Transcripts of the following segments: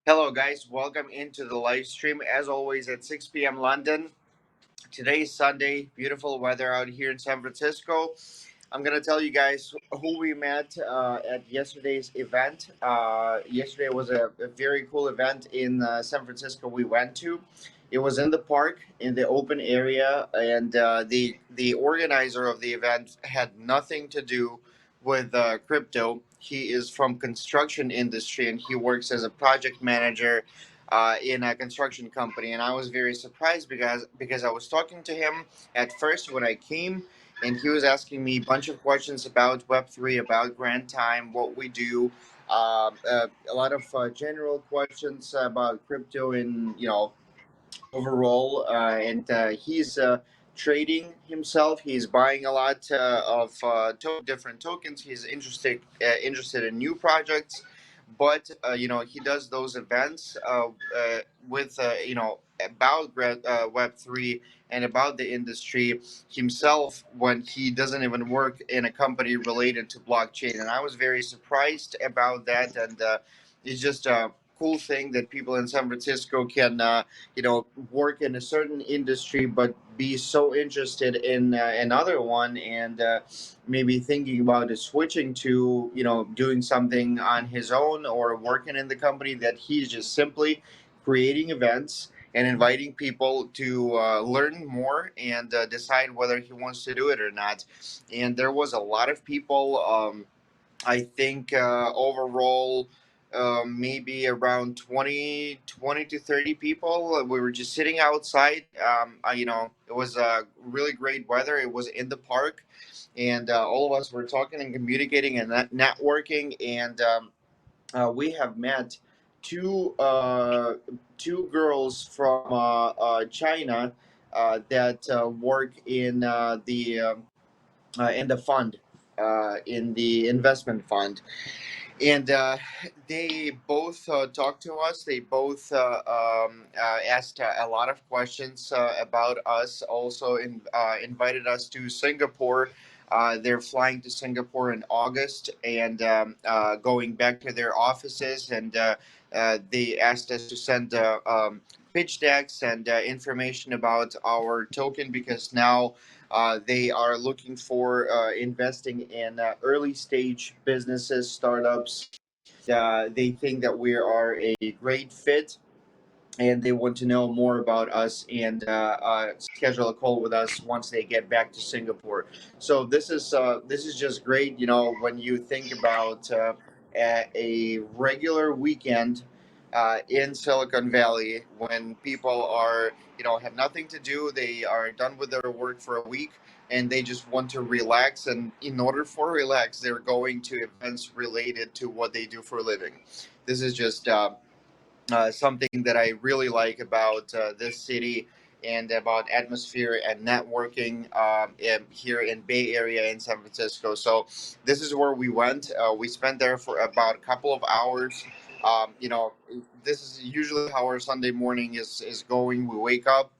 Hello, guys. Welcome into the live stream. As always, at 6 p.m. London. Today's Sunday. Beautiful weather out here in San Francisco. I'm going to tell you guys who we met at yesterday's event. Yesterday was a very cool event in San Francisco we went to. It was in the park, in the open area, and the organizer of the event had nothing to do with crypto. He is from construction industry and he works as a project manager in a construction company. And I was very surprised because I was talking to him at first when I came, and he was asking me a bunch of questions about Web3, about Grand Time, what we do, a lot of general questions about crypto and overall. And he's trading himself. He's buying a lot of different tokens. He's interested in new projects, but he does those events with about Web3 and about the industry himself when he doesn't even work in a company related to blockchain. And I was very surprised about that. And it's just a cool thing that people in San Francisco can work in a certain industry but be so interested in another one, and maybe thinking about switching to doing something on his own or working in the company, that he's just simply creating events and inviting people to learn more and decide whether he wants to do it or not. And there was a lot of people. I think overall, maybe around 20 to 30 people. We were just sitting outside. It was really great weather. It was in the park, and all of us were talking and communicating and networking. And we have met two girls from China that work in the fund, in the investment fund. And they both talked to us. They both asked a lot of questions about us. Also, invited us to Singapore. They're flying to Singapore in August and going back to their offices. And they asked us to send pitch decks and information about our token, because now they are looking for investing in early stage businesses, startups. They think that we are a great fit, and they want to know more about us and schedule a call with us once they get back to Singapore. So this is just great. When you think about a regular weekend in Silicon Valley, when people are have nothing to do, they are done with their work for a week, and they just want to relax. And in order for relax, they're going to events related to what they do for a living. This is just something that I really like about this city and about atmosphere and networking here in Bay Area in San Francisco. So this is where we went. We spent there for about a couple of hours. This is usually how our Sunday morning is going. We wake up,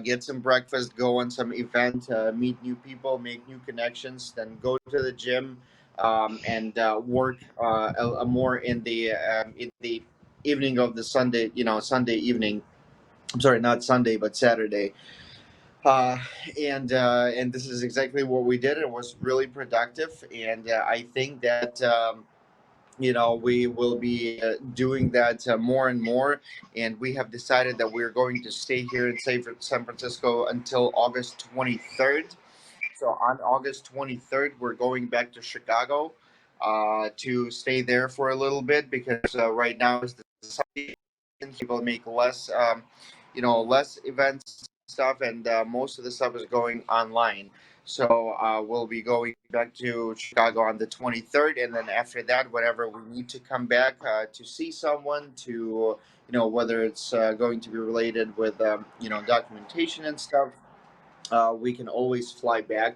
get some breakfast, go on some event, meet new people, make new connections, then go to the gym, and work more in the evening of the Sunday, Sunday evening. I'm sorry, not Sunday, but Saturday. Uh, and this is exactly what we did. It was really productive, and I think that we will be doing that more and more. And we have decided that we're going to stay here in San Francisco until August 23rd. So on August 23rd, we're going back to Chicago to stay there for a little bit, because right now is the summer season. People make less events stuff, and most of the stuff is going online. So we'll be going back to Chicago on the 23rd, and then after that, whenever we need to come back to see someone, to whether it's going to be related with documentation and stuff, we can always fly back,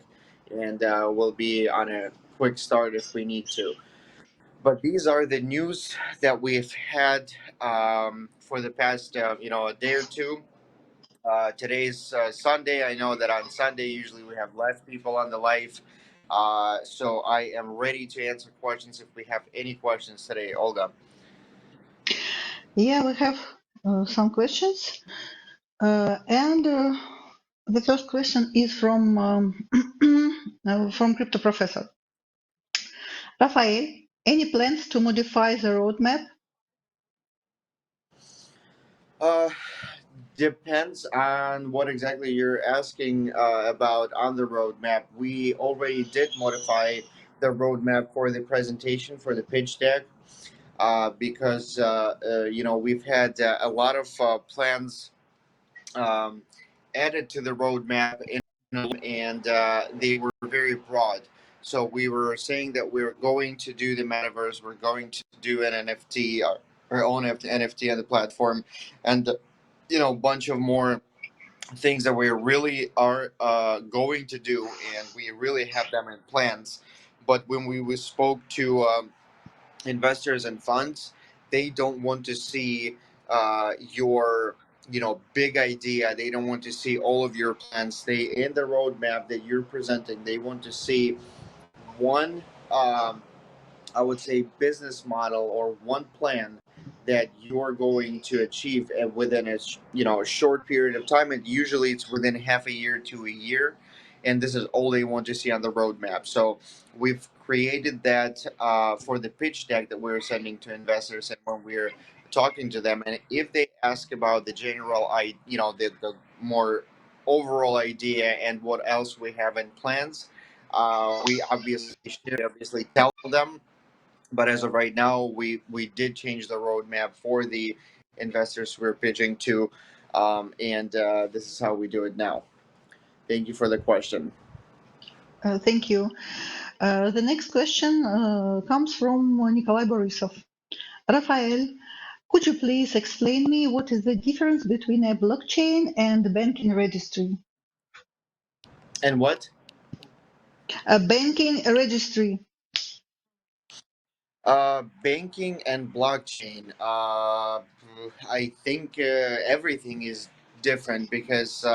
and we'll be on a quick start if we need to. But these are the news that we've had for the past a day or two. Today's Sunday. I know that on Sunday usually we have less people on the live. So I am ready to answer questions if we have any questions today, Olga. Yeah, we have some questions. And the first question is from Crypto Professor. Rafael, any plans to modify the roadmap? Uh, Depends on what exactly you're asking about on the roadmap. We already did modify the roadmap for the presentation for the pitch deck because we've had a lot of plans um, added to the roadmap, and they were very broad. So we were saying that we're going to do the metaverse, we're going to do an NFT, our own NFT on the platform, and a bunch of more things that we really are going to do, and we really have them in plans. But when we spoke to investors and funds, they don't want to see your big idea. They don't want to see all of your plans. They in the roadmap that you're presenting. They want to see one. I would say business model or one plan that you're going to achieve within a short period of time, and usually it's within half a year to a year, and this is all they want to see on the roadmap. So we've created that for the pitch deck that we're sending to investors, and when we're talking to them, and if they ask about the general the more overall idea and what else we have in plans, we obviously tell them. But as of right now, we did change the roadmap for the investors we're pitching to, and this is how we do it now. Thank you for the question. Thank you. The next question comes from Nikolai Borisov. Rafael, could you please explain me what is the difference between a blockchain and a banking registry? And what? A banking registry. Banking and blockchain. I think everything is different because,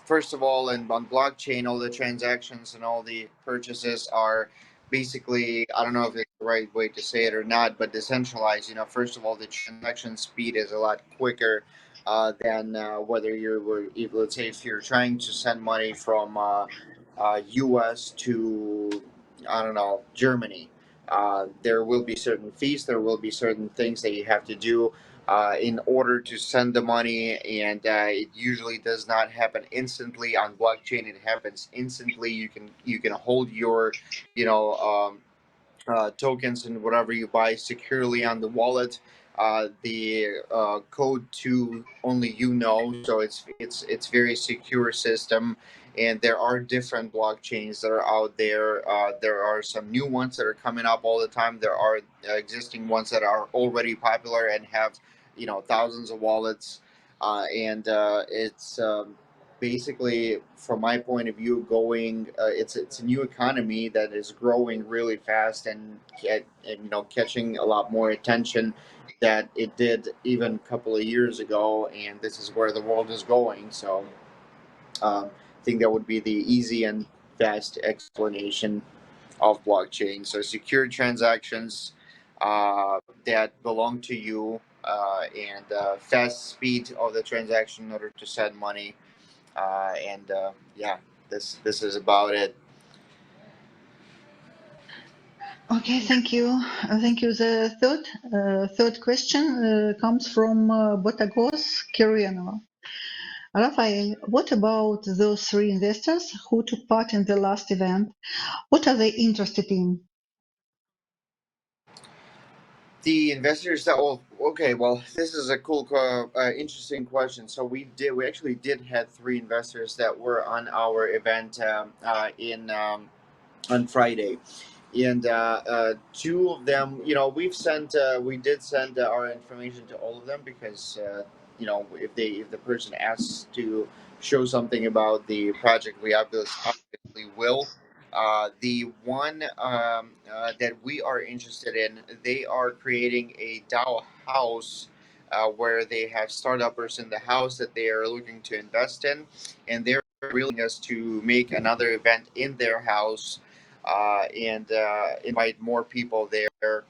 first of all, on blockchain, all the transactions and all the purchases are basically, I don't know if it's the right way to say it or not, but decentralized. First of all, the transaction speed is a lot quicker than whether let's say, if you're trying to send money from U.S. to, I don't know, Germany. There will be certain fees, there will be certain things that you have to do in order to send the money, and it usually does not happen instantly. On blockchain, it happens instantly. You can hold your, you know, tokens and whatever you buy securely on the wallet. The code to only so it's very secure system. And there are different blockchains that are out there. There are some new ones that are coming up all the time. There are existing ones that are already popular and have thousands of wallets. And it's basically, from my point of view, going it's a new economy that is growing really fast, and catching a lot more attention that it did even a couple of years ago, and this is where the world is going. So I think that would be the easy and fast explanation of blockchain. So secure transactions that belong to you, and fast speed of the transaction in order to send money, and yeah, this is about it. Okay, thank you. Thank you. The third question comes from Botagos Kirianova. Rafael, what about those three investors who took part in the last event? What are they interested in? The investors that well, okay, well, this is a cool, interesting question. So we actually did have three investors that were on our event in on Friday, and two of them, we did send our information to all of them because if the person asks to show something about the project, we obviously will. The one that we are interested in, they are creating a DAO house. Where they have startuppers in the house that they are looking to invest in, and they're willing us to make another event in their house, and invite more people there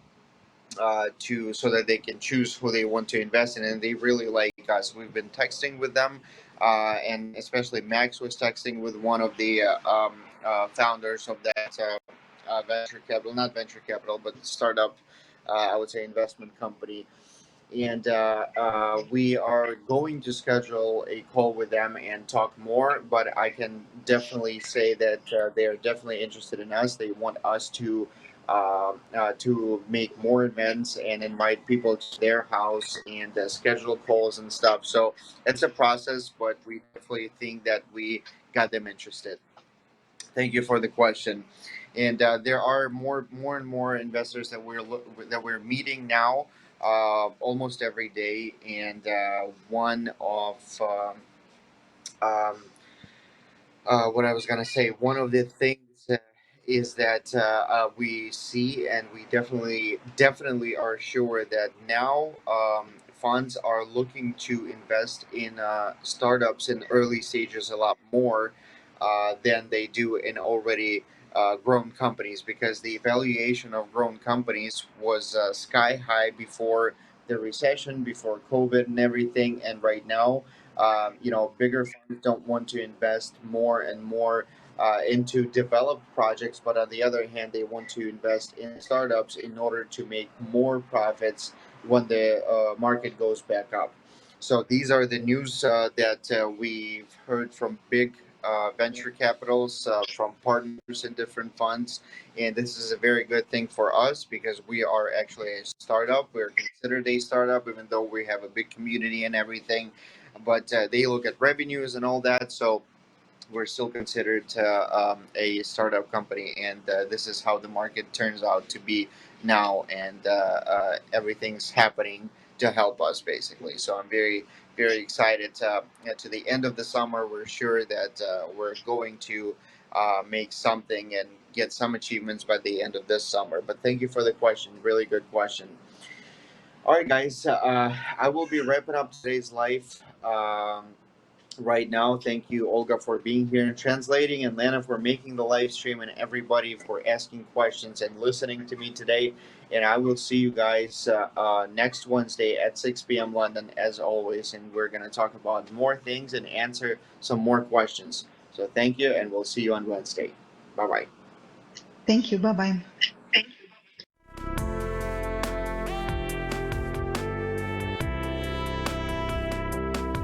to so that they can choose who they want to invest in, and they really like us. We've been texting with them, and especially Max was texting with one of the founders of that venture capital, not venture capital, but startup, I would say investment company. And we are going to schedule a call with them and talk more. But I can definitely say that they are definitely interested in us. They want us to make more events and invite people to their house and schedule calls and stuff. So it's a process, but we definitely think that we got them interested. Thank you for the question. And there are more and more investors that we're meeting now, almost every day. And one of um, what I was gonna say, one of the things is that we see, and we definitely are sure that now funds are looking to invest in startups in early stages a lot more than they do in already grown companies, because the valuation of grown companies was sky high before the recession, before COVID and everything, and right now bigger funds don't want to invest more and more into developed projects, but on the other hand, they want to invest in startups in order to make more profits when the market goes back up. So these are the news that we've heard from big venture capitals, from partners in different funds. And this is a very good thing for us because we are actually a startup. We're considered a startup, even though we have a big community and everything, but they look at revenues and all that. So we're still considered a startup company, and this is how the market turns out to be now, and everything's happening to help us basically. So I'm very excited to the end of the summer. We're sure that we're going to make something and get some achievements by the end of this summer. But thank you for the question. Really good question. All right, guys. I will be wrapping up today's live right now. Thank you, Olga, for being here and translating, and Lana for making the live stream, and everybody for asking questions and listening to me today. And I will see you guys next Wednesday at 6 p.m. London, as always. And we're going to talk about more things and answer some more questions. So thank you, and we'll see you on Wednesday. Bye bye. Thank you. Bye bye.